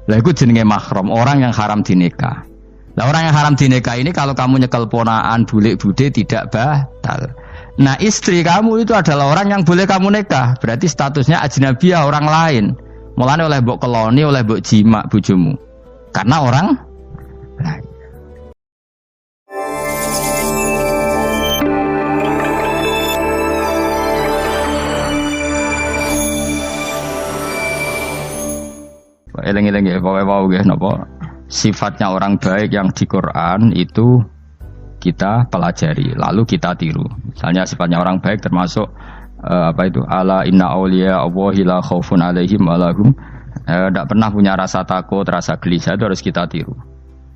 Lah iku jenenge mahram, orang yang haram dinikah. Lah orang yang haram dinikah ini kalau kamu nyekel ponaan, bulik bude tidak batal. Nah istri kamu itu adalah orang yang boleh kamu nikah. Berarti statusnya ajnabiyah, orang lain. Mulane oleh mbok keloni, oleh mbok jima bojomu. Karena orang lain. Eleng-eleng ya, pokoknya ya, napa sifatnya orang baik yang di Quran itu kita pelajari, lalu kita tiru. Misalnya sifatnya orang baik termasuk apa itu? Ala inna auliya Allahi la khaufun alaihim wa lahum tidak pernah punya rasa takut, rasa gelisah, itu harus kita tiru.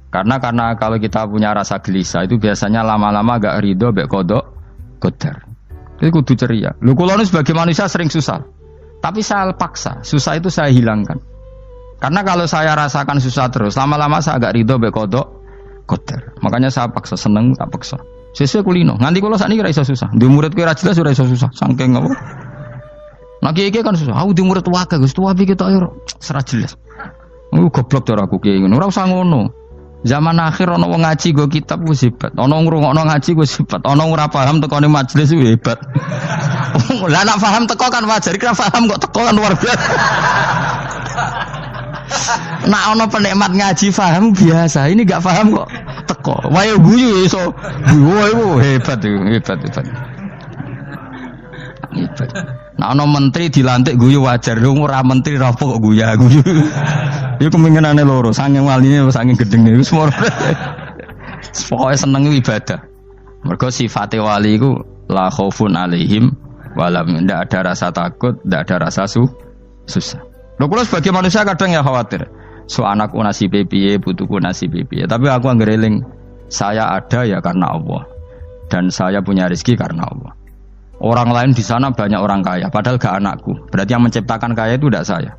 Karena kalau kita punya rasa gelisah itu biasanya lama-lama agak ridho, mbek kodok, qadar. Itu kudu ceria. Lu kula sebagai manusia sering susah, tapi saya paksa, susah itu saya hilangkan. Karena kalau saya rasakan susah terus, lama-lama saya agak ridho mbek kodok, qadar. Makanya saya paksa, seneng tak paksa. Sesuai kulino. Nganti kula sakniki ora iso susah. Di murid kowe ra jelas ora iso susah. Saking apa? Nah kiai kan susah. Aku di murid wae Gus, tuwa iki tok ora jelas. Goblok cara aku kiai ngono. Ora usah ngono. Zaman akhir ana wong ngaji go kitab wis hebat. Ana ngrungokno ngaji wis hebat. Ana ora paham tekone majelis wis hebat. Lah nek paham teko kan wajar, kira paham kok teko kan luar biasa. Nak ono penikmat ngaji paham biasa, ini gak paham kok teko. Wae guyu iso. Guyu hebat. Nak ono menteri dilantik guyu wajar, ora menteri rapo kok guyu. Iku kemungkinane loro, saking waline saking gedenge wis moro. Pokoke seneng ibadah. Mergo sifate wali iku la khaufun alaihim walam, ndak ada rasa takut, ndak ada rasa susah. Lho kula sebagai manusia kadang ya khawatir. So anakku nasibe piye, putuku nasibe piye. Tapi aku anggereling saya ada ya karena Allah. Dan saya punya rezeki karena Allah. Orang lain di sana banyak orang kaya, padahal gak anakku. Berarti yang menciptakan kaya itu tidak saya.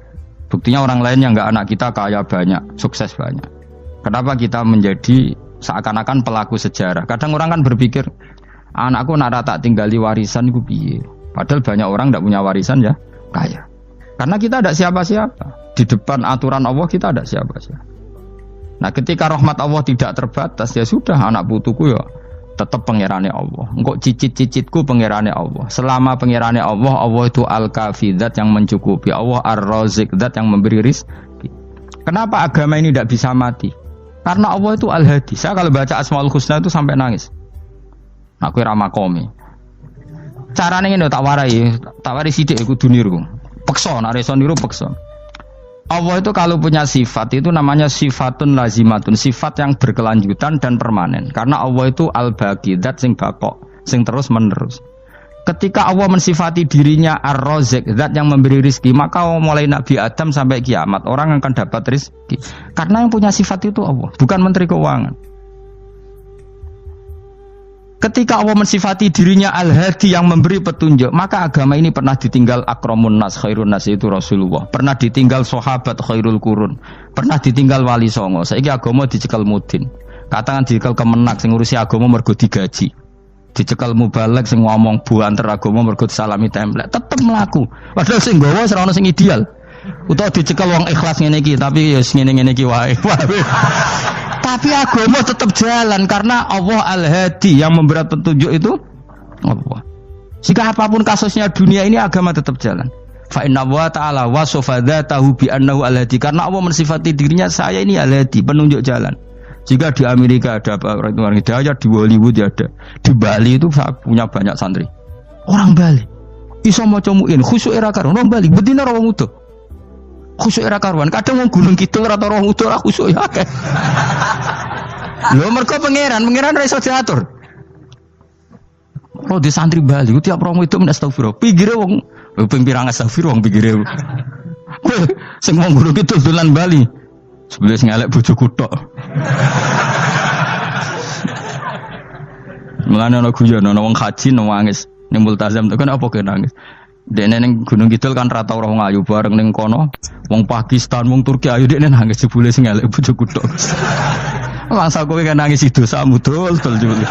Buktinya orang lain yang gak anak kita kaya banyak, sukses banyak. Kenapa kita menjadi seakan-akan pelaku sejarah? Kadang orang kan berpikir, anakku nak tak tinggali warisan itu piye. Padahal banyak orang tidak punya warisan ya, kaya. Karena kita ada siapa-siapa. Di depan aturan Allah kita ada siapa-siapa. Nah ketika rahmat Allah tidak terbatas, ya sudah anak putuku ya tetap pangerane Allah. Engkau cicit-cicitku pangerane Allah. Selama pangerane Allah, Allah itu al-kafi, zat yang mencukupi. Allah ar-razik, zat yang memberi rizki. Kenapa agama ini tidak bisa mati? Karena Allah itu al-hadi. Saya kalau baca Asmaul Husna itu sampai nangis. Aku ramakomi. Caranya ini tak warai sidik aku duniru. Pekso, nak reso niru pekso. Allah itu kalau punya sifat itu namanya sifatun lazimatun, sifat yang berkelanjutan dan permanen. Karena Allah itu al-baqi, zat sing bakok, sing terus menerus. Ketika Allah mensifati dirinya ar-razik, zat yang memberi rizki, maka mulai Nabi Adam sampai kiamat orang akan dapat rizki. Karena yang punya sifat itu Allah, bukan menteri keuangan. Ketika Allah mensifati dirinya al-hadi yang memberi petunjuk, maka agama ini pernah ditinggal akramun nas, khairun nas itu Rasulullah. Pernah ditinggal sahabat khairul qurun. Pernah ditinggal wali songo. Saiki agama dicekel mudin. Katakan dicekel kemenak sing ngurusi agama mergo digaji. Dicekel mubalek sing ngomong buanter agama mergo salami template. Tetep mlaku. Padahal sing nggawa ora ono sing ideal. Utawa dicekel wong ikhlas ngene iki, tapi ya ngene-ngene iki wae. Tapi agama tetap jalan karena Allah al-hadi yang memberi petunjuk itu Allah. Jika apapun kasusnya dunia ini agama tetap jalan. Fa inna wa ta'ala wasafa dzatahu bi annahu al-hadi, karena Allah mensifati dirinya saya ini al-hadi, penunjuk jalan. Jika di Amerika ada orang hidayah, di Hollywood ada, di Bali itu saya punya banyak santri. Orang Bali iso maca muin khusyuk era karo orang Bali bedina ora wong utuh. Khusyuk era karuan, kadang wong Gunung Kidul ora tau wong utuh ora khusyuk ya akeh. Lho mergo pangeran ora iso diatur. Oh di santri Bali ku tiap romo itu astagfirullah. Pikire wong ping pirang astagfirullah wong pikire. Sing wong Gunung Kidul dolan Bali. Sebelah ngelek bojoku tok. Mulane ana guyon ana wong haji nangis ning multazam to kan apa ke nangis. Dene ning Gunung Kidul kan rata ora wong ayu bareng ning kono. Wong Pakistan, wong Turki ayu dekne nangis jebule sing elek bojoku tok. Masa kowe kan nangis dosamu dol jebule.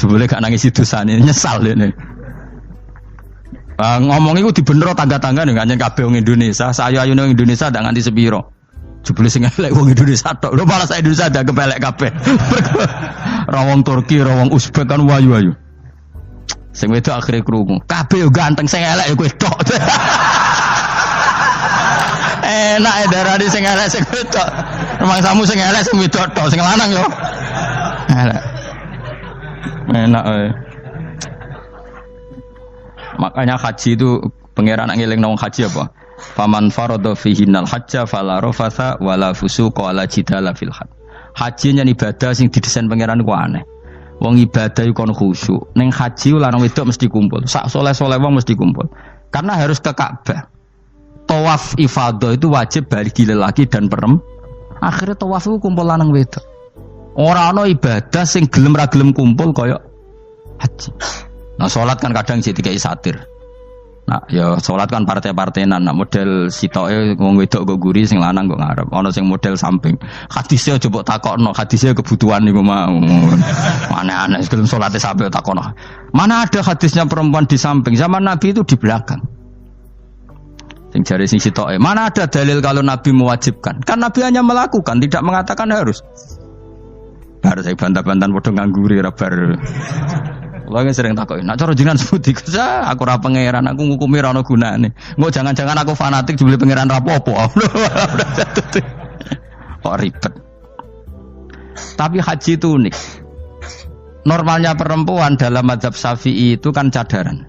Jebule gak nangis dosane nyesal dene. Ngomong iku dibenero tangga-tangga nih kanjen kabeh wong Indonesia. Sayu-ayune wong Indonesia ndak nganti sepiro. Jebule sing elek wong Indonesia tok. Lho malah sak Indonesia ada kepelek kabeh. Ra wong Turki, ra wong Uzbek kan wayu-wayu. Sing wedok akhire krungu. Kabeh yo ganteng sing elek yo kowe tok. Enak darani sing elek sing wedok. Memang samu sing elek sing wedok tok, sing lanang yo. Elek. Enak Makanya haji itu pangeran ngeling nang haji apa? Faman farada fihinal hajja fala rafatha wala fusuqa wala jidala fil hajj. Haji yen ibadah sing didesain pangeran ku aneh. Wong ibadah iku kon khusyuk. Ning haji lanang wedok mesti kumpul. Sak soleh-soleh wong mesti kumpul. Karena harus ke Ka'bah. Tawaf ifadah itu wajib bagi lelaki dan perempuan. Akhirnya tawaf itu kumpul lanang wedok. Ora ana ibadah sing gelem ra gelem kumpul kaya haji. Nah sholat kan kadang sih dikai satir. Nah ya sholat kan partai-partainan. Nah model sitoke wong wedok kok guri sing lanang kok ngarep. Ana sing model samping. Hadise aja mbok takokno, hadise kebutuhan niku mau. Aneh-aneh sebelum sholatnya sampai takokno. Mana ada hadisnya perempuan di samping? Zaman Nabi itu di belakang. Sing jare sing sitoke. Mana ada dalil kalau Nabi mewajibkan? Kan Nabi hanya melakukan, tidak mengatakan harus. Bar saya bantah-bantahan padha ngangguri ra bar. Lagi sering takoki, nak cara jenengan sebuti kesa, aku ora pangeran, aku ngukumi ra ono gunane. Engko jangan-jangan aku fanatik jebule pangeran ra apa-apa. Kok ribet. Tapi haji itu unik. Normalnya perempuan dalam mazhab Syafi'i itu kan cadaran.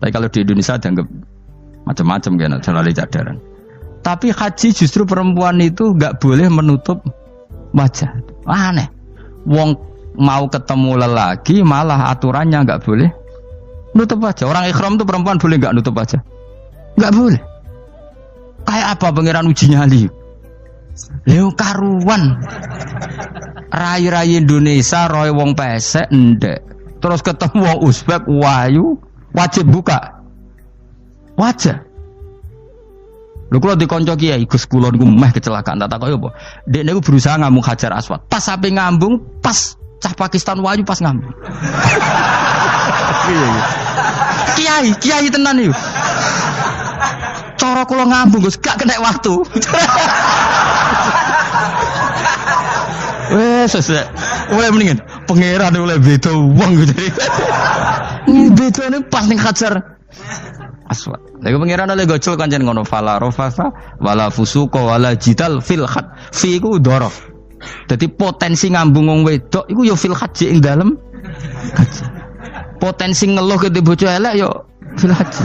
Tapi kalau di Indonesia dianggap macam-macam kan, selalu cadaran. Tapi haji justru perempuan itu enggak boleh menutup wajah. Aneh. Wong mau ketemu lelaki malah aturannya enggak boleh nutup wajah. Orang ikhram tuh perempuan boleh enggak nutup wajah? Enggak boleh. Kayak apa pangeran uji nyali? Leo karuan. Rai-rai Indonesia roy wong pesek ndek. Terus ketemu wong Uzbek wayu wajib buka wajah. Lho kula dikonco kiai Gus kula niku meh kecelakaan tak takoki apa. Dek niku berusaha ngambung Hajar Aswad. Pas sampe ngambung pas cah Pakistan wayu pas ngambung. Kiai tenan iki. Cara kula ngambung Gus gak kena waktu. Wes sesek. Oleh mendingan pangeran oleh beda wong gitu. Bedane pas ning Hajar Aswad. Lagi pangeran oleh gocol kancen ngono fala rafasa wala fusuqa wala jidal fil had. Fi iku dhorof. Dadi potensi ngambung wong wedok iku ya fil haji ing dalem haji. Potensi ngeluh ke bojo elek ya fil haji.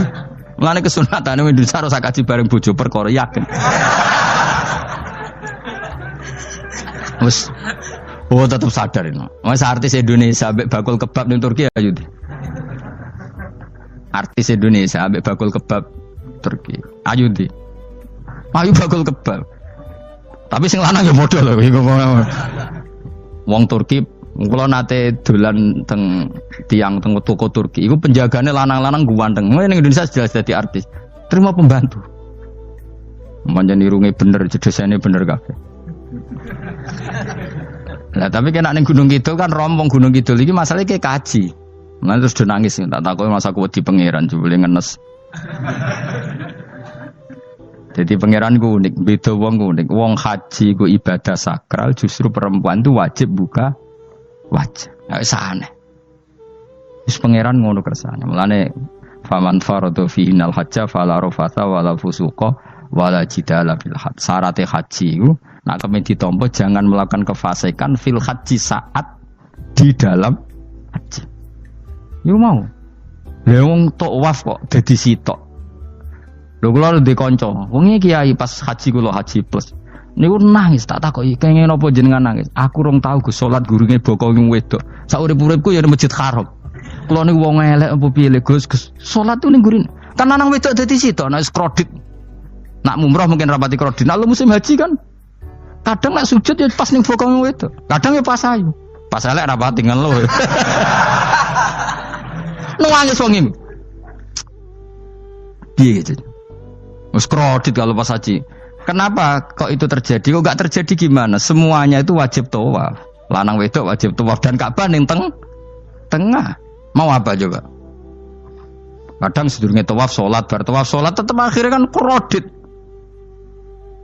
Mulane kesunatane Indonesia harus kaji bareng bojo perkara yakin. Wes tetap sadar ini. Mas artis Indonesia ambek bakul kebab ning Turki ayo di. Artis Indonesia ambek bakul kebab Turki. Ayo di. Ayo bakul kebab. Tapi sing lanang ya modal lho iku. Wong Turki kula nate dolan teng tiang teng toko Turki. Iku penjagane lanang-lanang guwanteng. Ning Indonesia jelas dadi artis. Terima pembantu. Manjan irunge bener, jedesane bener kabeh. Lah tapi kena ning Gunung Kidul kan rompong Gunung Kidul iki masalahnya kayak kaji. Nah terus do nangis tak takoki masa aku wedi pangeran jebule ngenes. Jadi pangeran ku unik, beda wong ku unik. Wong haji ku ibadah sakral, justru perempuan itu wajib buka wajah. Enggak aneh. Wis pangeran ngono kersane. Mulane faman faradu fi innal hajja fala rafatha wala fusuqa wala jidala fil hajj. Syarat haji ku nak kemen ditampa jangan melakukan kefasikan fil haji saat di dalam haji. Yo mau. Lah wong tawaf kok dadi sitok. Lho kula ndek kanca, wong iki kiai pas haji kula haji plus. Niku nangis tak takoki, kenging napa jenengan nangis? Aku rong tau Gus salat gurune bokong wedok. Sak urip-uripku ya Masjid Haram. Kula niku wong elek apa piye le Gus? Salat ning gurine. Kan lanang wedok dadi sitok nek kredit. Nak mumrah mungkin rapati kredit. Nak musim haji kan kadang nek sujud ya pas ning bokong wedok. Kadang ya pas ayu. Pas elek rapati ngelo. Nangis wong iki. Piye gitu? Wes kredit kalau pas haji. Kenapa kok itu terjadi? Kok enggak terjadi gimana? Semuanya itu wajib tawaf. Lanang wedok wajib tawaf dan Ka'bah ning tengah. Mau apa coba? Kadang sedurunge tawaf salat, bar tawaf salat tetep akhirnya kan kredit.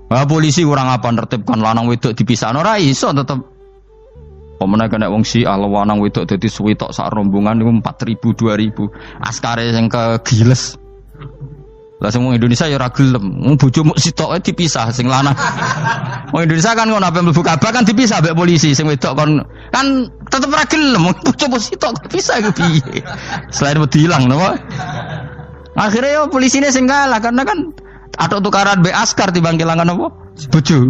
Polisi kurang apa nertibkan lanang wedok dipisahno ora iso tetep. Pemene kena wong Syiah lanang wedok dadi suwi tok sak rombongan niku 4000 2000. Askare sing kegiles. Lah sing wong Indonesia ya ora gelem. Wong bojomu sitoke dipisah sing lanang. Wong Indonesia kan ngono ape mlebu Ka'bah kan dipisah mbek polisi sing wedok kan tetep ora gelem. Wong bojomu sitok dipisah iku piye? Selain wedi ilang napa? Akhirnya ya polisine sing kalah karena kan atau tukaran be askar timbang kelangan apa? Bojo.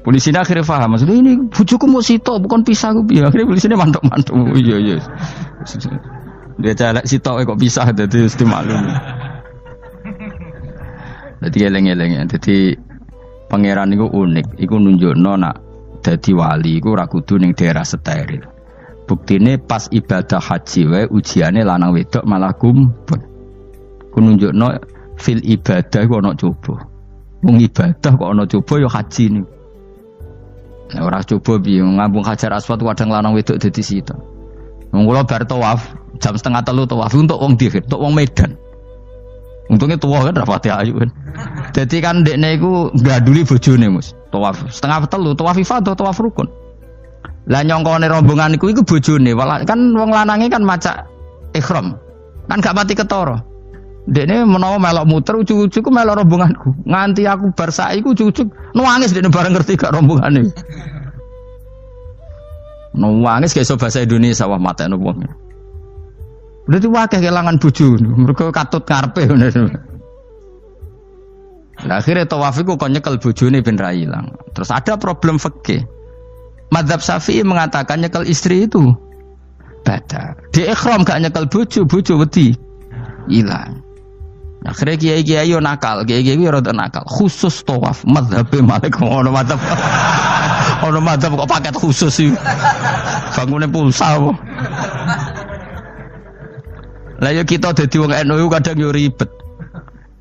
Polisine akhirnya paham maksudnya ini bojoku mau sitok bukan pisah ku piye. Akhirnya polisine mantuk-mantuk. Iya. Dia calek sitok kok pisah dadi mesti maklum. Dadi eleng-eleng. Dadi pangeran niku unik, iku nunjukno nak dadi wali iku ora kudu ning daerah steril. Buktine pas ibadah haji wae ujiane lanang wedok malah kumpul. Ku nunjukno fil ibadah iku ana coba. Wong ibadah kok ana coba ya haji niku. Nek ora coba piye ngambung Hajar Aswad kadang lanang wedok dadi sitok. Wong kula bar tawaf jam 2:30 tawaf untuk wong dihir, untuk wong Medan. Untungnya tua kan rapati ayu kan. Jadi kan dekne iku ngganduli bojone Mus. Tawaf 2:30 tawaf ifadah tawaf rukun. Lah nyongkone rombongan iku bojone, kan wong lanange kan macak ihram. Kan gak mati ketara. Dekne menawa melok muter ujug-ujug ku melok rombonganku. Nganti aku bar saiki ku ujug-ujug nangis dekne bareng ngerti gak rombongane. Nangis gak iso bahasa Indonesia wah matene wong. Udah tuh wakil kehilangan bojo, mereka katut karpe. Nah, akhirnya tawafiku kok nyekel bojone ben ra ilang. Terus ada problem fikih. Madzhab Syafi'i mengatakan nyekel istri itu batal. Di ikhram gak nyekel bojo wedi ilang. Akhirnya kiai-kiai yo nakal, kiai-kiai yo rada nakal. Khusus tawaf madzhab Malik ono madzhab. Ono madzhab kok paket khusus iki. Bangune pulsa apa? Lah yo kita dadi wong NU kadang yo ribet.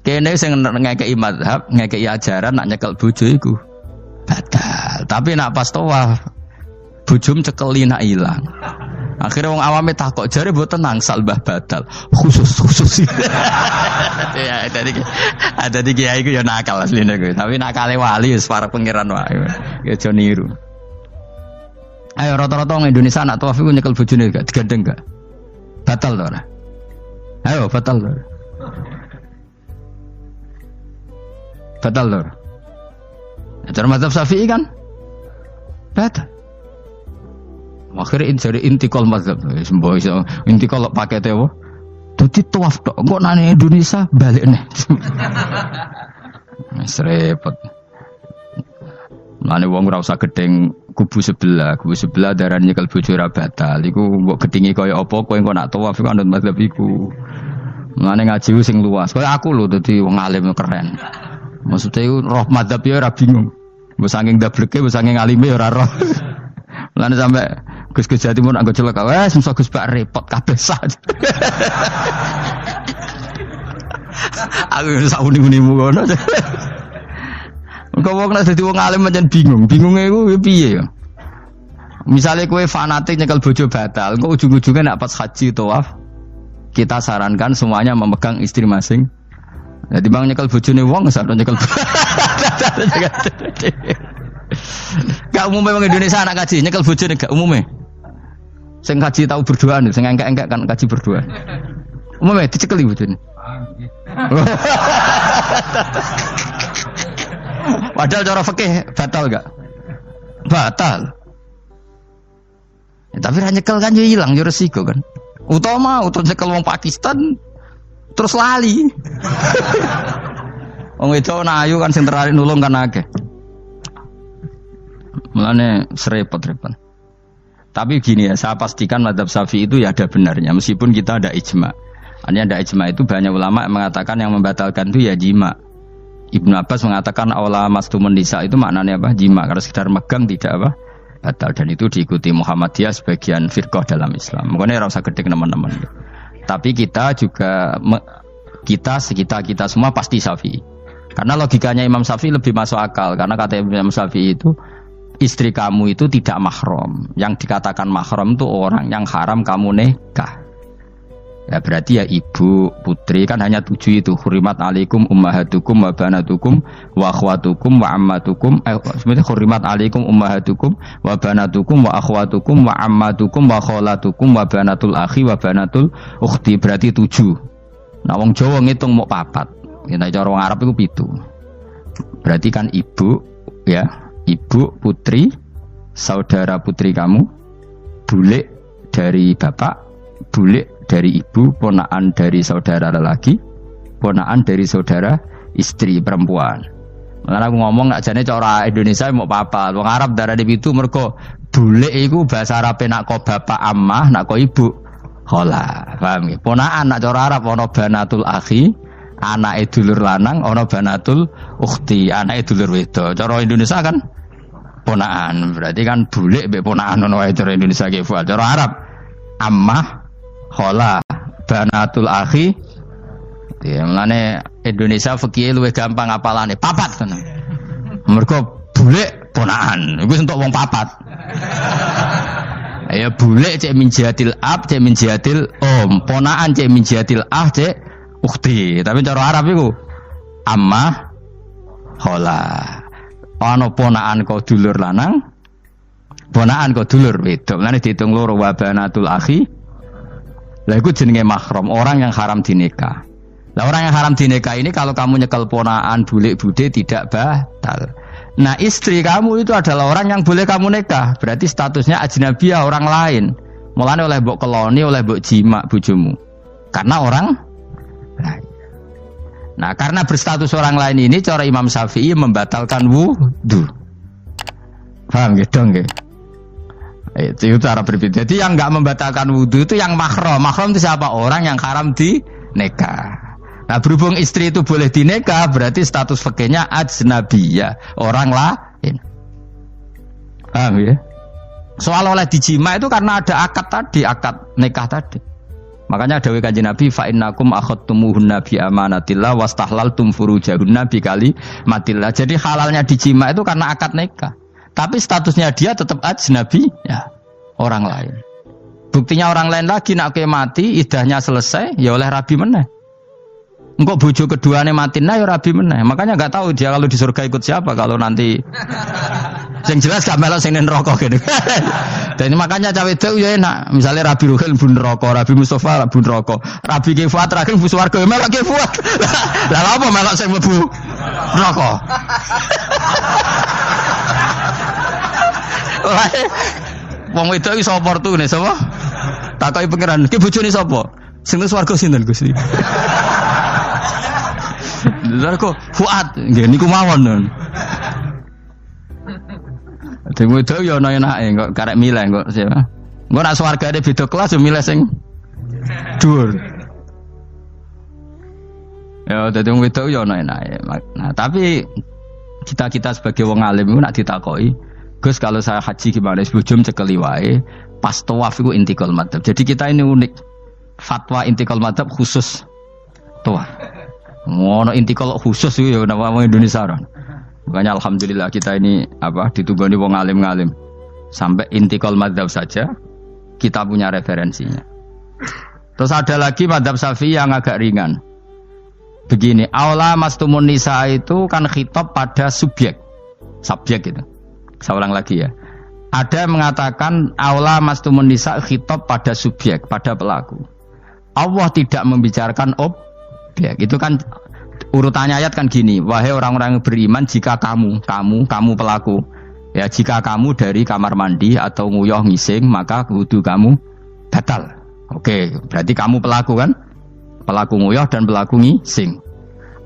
Kene sing ngekeki mazhab, ngekeki ajaran nak nyekel bojo iku batal. Tapi nak pas tawaf bojom cekeli nak ilang. Akhirnya wong awame takok jare mboten nangsal mbah batal. Khusus. Ya tadi kiai iku yo nakal asline kuwi. Tapi nakale wali wis para pangeran wae. Ya aja niru. Ayo rata-rata wong Indonesia nak tawaf iku nyekel bojone gak digandeng gak? Batal to ora? Ayo batal lor. Batal lor. Cara mazhab Syafi'i kan batal. Akhirnya jadi intikal mazhab. Semboh iso intikal pakai tewo. Dadi tawaf tok. Kok nang Indonesia balik nih. Wis repot. Mane wong ora usah gedeng kubu sebelah darane nyekel bojo ora batal. Iku mbok gedingi kaya apa kowe engko nak tawaf iku anut mazhab iku. Mane ngaji sing luas. Kaya aku lho dadi wong alim keren. Maksudnya iku roh mazhab ya ora bingung. Mbok saking dableke, mbok saking alime ora roh. Mane sampe Gus Jati mun anggo celaka, wes mesti Gus bak repot kabeh sah. Aku sak uni-unimu ngono. Kok wong nek dadi wong alim pancen bingung. Bingunge iku piye ya? Misale kowe fanatik nyekel bojo batal, kok ujung-ujunge nek pas haji tawaf kita sarankan semuanya memegang istri masing. Jadi bang nyekel bojone wong sak nyekel. Gak umumnya wong Indonesia anak kaji nyekel bojone gak umumnya. Sing kaji tahu berduaan, sing engkek-engkek kan kaji berduaan. Umumnya dicekeli bojone. Padahal cara fikih batal gak? Batal. Ya, tapi ra nyekel kan yo ilang yo resiko kan. Utama nyekel wong Pakistan terus lali. Wong wedok ayu kan sing tertarik nulung kan akeh. Mulane serepot-repot. Tapi gini ya, saya pastikan mazhab Syafi'i itu ya ada benarnya meskipun kita ada ijma. Artinya ada ijma itu banyak ulama yang mengatakan yang membatalkan itu ya jima. Ibnu Abbas mengatakan aula mastumun nisa itu maknanya apa? Jima. Kalau sekedar megang tidak apa? Batal. Dan itu diikuti Muhammadiyah sebagian firqah dalam Islam. Makanya ora usah gedek teman-teman. Tapi kita juga kita semua pasti Syafi'i. Karena logikanya Imam Syafi'i lebih masuk akal. Karena kata Imam Syafi'i itu istri kamu itu tidak mahram. Yang dikatakan mahram itu orang yang haram kamu nikah. Ya berarti ya ibu, putri kan hanya 7 itu. Hurimat alaikum ummahatukum wa banatukum wa akhwatukum wa ammatukum. Sebenarnya hurimat alaikum ummahatukum wa banatukum wa akhwatukum wa ammatukum wa kholatukum wa banatul akhi wa banatul ukhti. Berarti 7. Nah wong Jawa ngitung mau 4. Kita cara wong Arab itu 7. Berarti kan ibu, ya, ibu, putri, saudara putri kamu, bule dari bapak, bule dari ibu, ponaan dari saudara lelaki, ponaan dari saudara istri perempuan. Makanya aku ngomong nak jane cara Indonesia mau apa? Wong Arab darah di itu mergo bule iku bahasa Arab nak ko bapak ammah, nak ko ibu khola. Paham ya? Ponaan nak cara Arab ana banatul akhi, anake dulur lanang, ana banatul ukhti, anake dulur wedok. Cara Indonesia kan ponaan. Berarti kan bule mbek ponaan ono wae cara Indonesia ki. Cara Arab ammah khola, banatul akhi. Ya, mulane Indonesia fikih luwih gampang apalane papat tenan. Mergo bule ponaan, iku entuk wong papat. Ya bule cek min jihatil ab, cek min jihatil om, ponaan cek min jihatil ah, cek ukhti. Tapi cara Arab iku ammah khola. Ana ponaan kok dulur lanang, ponaan kok dulur wedok. Mulane diitung loro wa banatul akhi. Lah itu jenenge mahram, orang yang haram dinikah. Lah orang yang haram dinikah ini kalau kamu nyekel ponaan, bulik bude tidak batal. Nah istri kamu itu adalah orang yang boleh kamu nikah. Berarti statusnya ajnabiyah, orang lain. Mulane oleh mbok keloni, oleh mbok jima bojomu. Karena orang lain. Nah karena berstatus orang lain ini cara Imam Syafi'i membatalkan wudu. Paham gitu nggih? Itu cara berbeda. Jadi yang nggak membatalkan wudhu itu yang mahram. Mahram itu siapa? Orang yang haram di nikah. Nah berhubung istri itu boleh dinikah, berarti status fikihnya ajnabiyah, orang lain. Paham ya? Soal oleh dijima itu karena ada akad tadi, akad nikah tadi. Makanya dawuh Kanjeng Nabi fa innakum akhadtumuhunna bi amanatillah wastahlaltum furujahunna bi kalimatillah. Jadi halalnya dijima itu karena akad nikah. Tapi statusnya dia tetap ajnabi, ya, orang lain. Buktinya orang lain lagi nak mati, idahnya selesai, ya oleh rabi meneh. Engkau bojo keduanya mati, nah ya rabi meneh. Makanya nggak tahu dia kalau di surga ikut siapa kalau nanti. Yang jelas gak melok sing neraka gitu. Dan makanya cawe itu ya enak. Misalnya Rabi Ruhil bun neraka, Rabi Mustafa bun neraka, Rabi Kifuat terakhir bun swarga, melok Kifuat. Lah apa melok sing mlebu neraka? Wong wedok iki sapa opportune sapa? Takoki pangeran, ki bojone sapa? Sing nang swarga sinten Gusti? Lha kok Fuad, nggih niku mawon. Dene wedok yo ana enake kok karek milih kok siapa? Engko nek swargane beda kelas yo milih sing dhuwur. Ya dadi wong wedok yo ana enake. Nah, tapi kita sebagai wong alim iku nek ditakoki Gus kalau saya haji gimana? Sebelum cekeli wae, pas tawaf itu intikal madhab. Jadi kita ini unik. Fatwa intikal madhab khusus tawaf. Ngono intikal khusus itu ya nama Indonesia orang. Makanya alhamdulillah kita ini ditugani wong alim-alim. Sampai intikal madhab saja kita punya referensinya. Terus ada lagi madhab Syafi'i yang agak ringan. Begini, aula mastumun nisa itu kan khitab pada subjek itu. Saya ulang lagi ya. Ada yang mengatakan aula mastumun nisa khitab pada subjek, pada pelaku. Allah tidak membicarakan objek. Itu kan urutannya ayat kan gini. Wahai orang-orang yang beriman, jika kamu pelaku, ya jika kamu dari kamar mandi atau nguyuh ngising, maka wudu kamu batal. Oke, berarti kamu pelaku kan? Pelaku nguyuh dan pelaku ngising.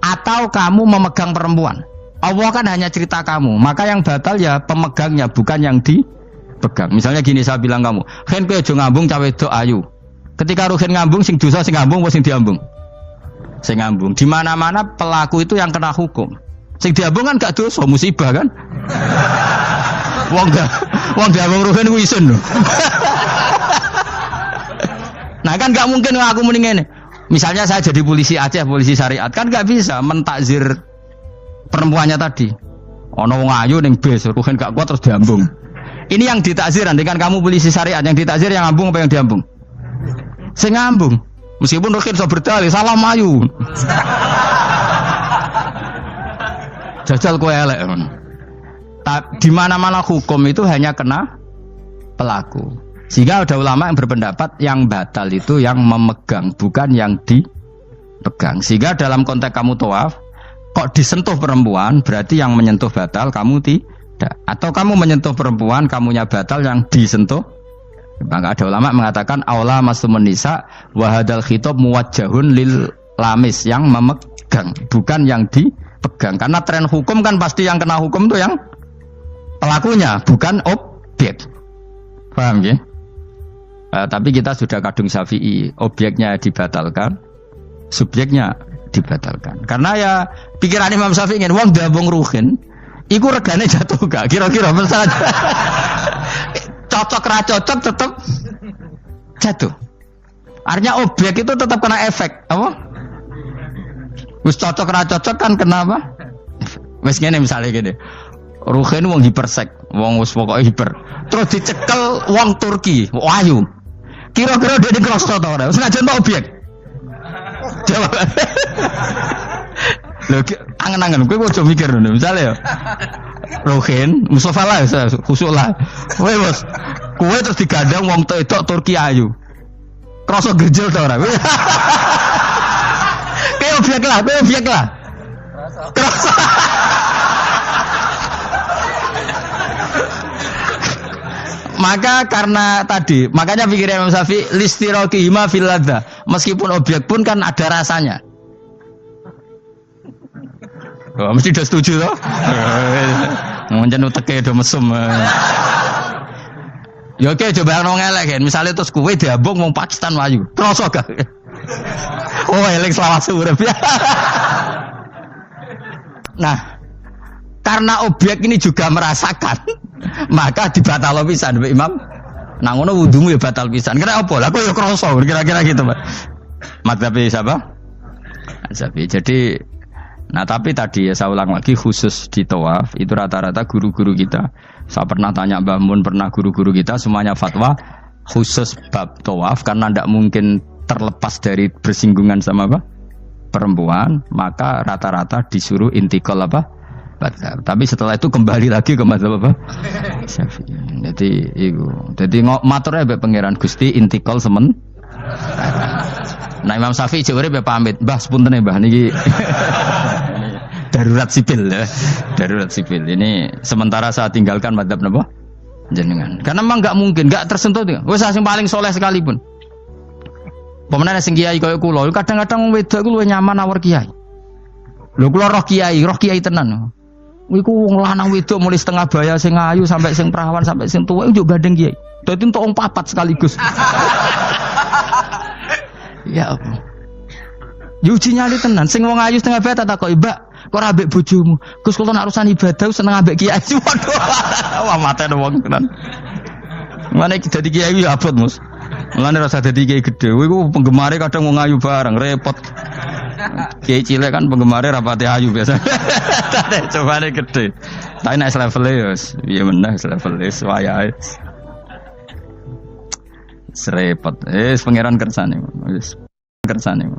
Atau kamu memegang perempuan. Allah kan hanya cerita kamu, maka yang batal ya pemegangnya, bukan yang dipegang. Misalnya gini saya bilang kamu, "Hen kowe aja ngambung cawe wedok ayu." Ketika ruhen ngambung sing dosa sing ngambung apa sing diambung? Sing ngambung. Di mana-mana pelaku itu yang kena hukum. Sing diambung kan gak dosa, musibah kan? Wong diambung ruhen ku isin lho. Nah kan gak mungkin aku muni ngene. Misalnya saya jadi polisi Aceh, polisi syariat, kan gak bisa mentakzir perempuannya tadi. Ono wong ayu ning bis, ruhen gak kuat terus diambung. Ini yang ditakzir, andai kan kamu polisi syariat, yang ditakzir yang ngambung apa yang diambung? Sing ngambung. Meskipun Ruhin so berdalih salah mayu. Jajal kowe elek. Di mana-mana hukum itu hanya kena pelaku. Sehingga ada ulama yang berpendapat yang batal itu yang memegang, bukan yang dipegang. Sehingga dalam konteks kamu tawaf, kok disentuh perempuan, berarti yang menyentuh batal, kamu tidak. Atau kamu menyentuh perempuan, kamunya batal, yang disentuh. Maka ada ulama mengatakan aula masumun nisa wa hadal khitab muwajjahun lil lamis, yang memegang, bukan yang dipegang. Karena tren hukum kan pasti yang kena hukum itu yang pelakunya, bukan objek. Paham ya? Tapi kita sudah kadung Syafi'i, objeknya dibatalkan, subjeknya dibatalkan. Karena ya pikiran Imam Syafi'i ingin wong dabung Ruhin, iku regane jatuh gak? Kira-kira misalnya cocok ra cocok tetap jatuh. Artinya objek itu tetap kena efek, apa? Wis cocok ra cocok kan kenapa? Wis ngene misalnya gini. Ruhin wong hipersek, wong wis pokoke hiper. Terus dicekel wong Turki, ayu. Kira-kira dia dikrosot ta ora? Senajan ta objek. Jawab. Lho angen-angen kowe ojo mikir ngono. Misale ya. Ruhin, Mustafa lah, khusuk lah. Kowe bos, kowe terus digandeng wong wedok Turki ayu. Krosot gerjel ta ora? Kowe objek lah, kowe objek lah. Krosot. Maka karena tadi, makanya pikirnya Imam Syafi'i listiraqihima fil ladza. Meskipun objek pun kan ada rasanya. Oh, mesti udah setuju toh? Mungkin uteke do mesum. Ya oke, coba nang elek kan. Misale terus kowe diambung wong Pakistan wayu. Kroso gak? Oh, elek selawat urip. Nah, karena objek ini juga merasakan, maka dibatal pisan Mbak Imam. Nah ngono wudumu ya batal pisan. Kira apa? Lah kok ya kroso kira-kira gitu, Pak. Madzhab siapa? Syafi'i. Jadi nah tapi tadi ya saya ulang lagi, khusus di tawaf itu rata-rata guru-guru kita. Saya pernah tanya Mbah Mun, pernah guru-guru kita semuanya fatwa khusus bab tawaf karena tidak mungkin terlepas dari bersinggungan sama apa? Perempuan, maka rata-rata disuruh intikal apa? Batal. Tapi setelah itu kembali lagi ke mazhab apa? Syafi'i. Jadi itu. Jadi maturnya mbek pangeran Gusti intikal semen. Nah Imam Syafi'i jare pamit, Mbah sepunten Mbah niki. Darurat sipil ya. Darurat sipil. Ini sementara saya tinggalkan mazhab napa? Jenengan. Karena memang enggak mungkin, enggak tersentuh. Wis sing paling soleh sekalipun. Pemenang sing kiai kaya kula, kadang-kadang wedok ku luwih nyaman awur kiai. Lho kula roh kiai tenan. Iku wong lanang wedok mulai setengah baya sing ayu sampai sing perawan sampai sing tuwa iku gandeng kiai. Dadi entuk wong papat sekaligus. Ya apa? Yuji nyali tenan sing wong ayu setengah baya tak takoki, "Mbak, kok ora ambek bojomu?" Gus kula nak urusan ibadah seneng ambek kiai. Waduh. Wah matene wong tenan. Mane dadi kiai ya abot, Mus. Mulane rasa dadi kiai gedhe. Iku penggemare kadang wong ayu bareng repot. Kiai cilik kan penggemare rapati ayu biasa. Coba nih gede. Tapi naik level ya, iya menah level es wayahe. Serepot. Pangeran kersane. Wis kersane.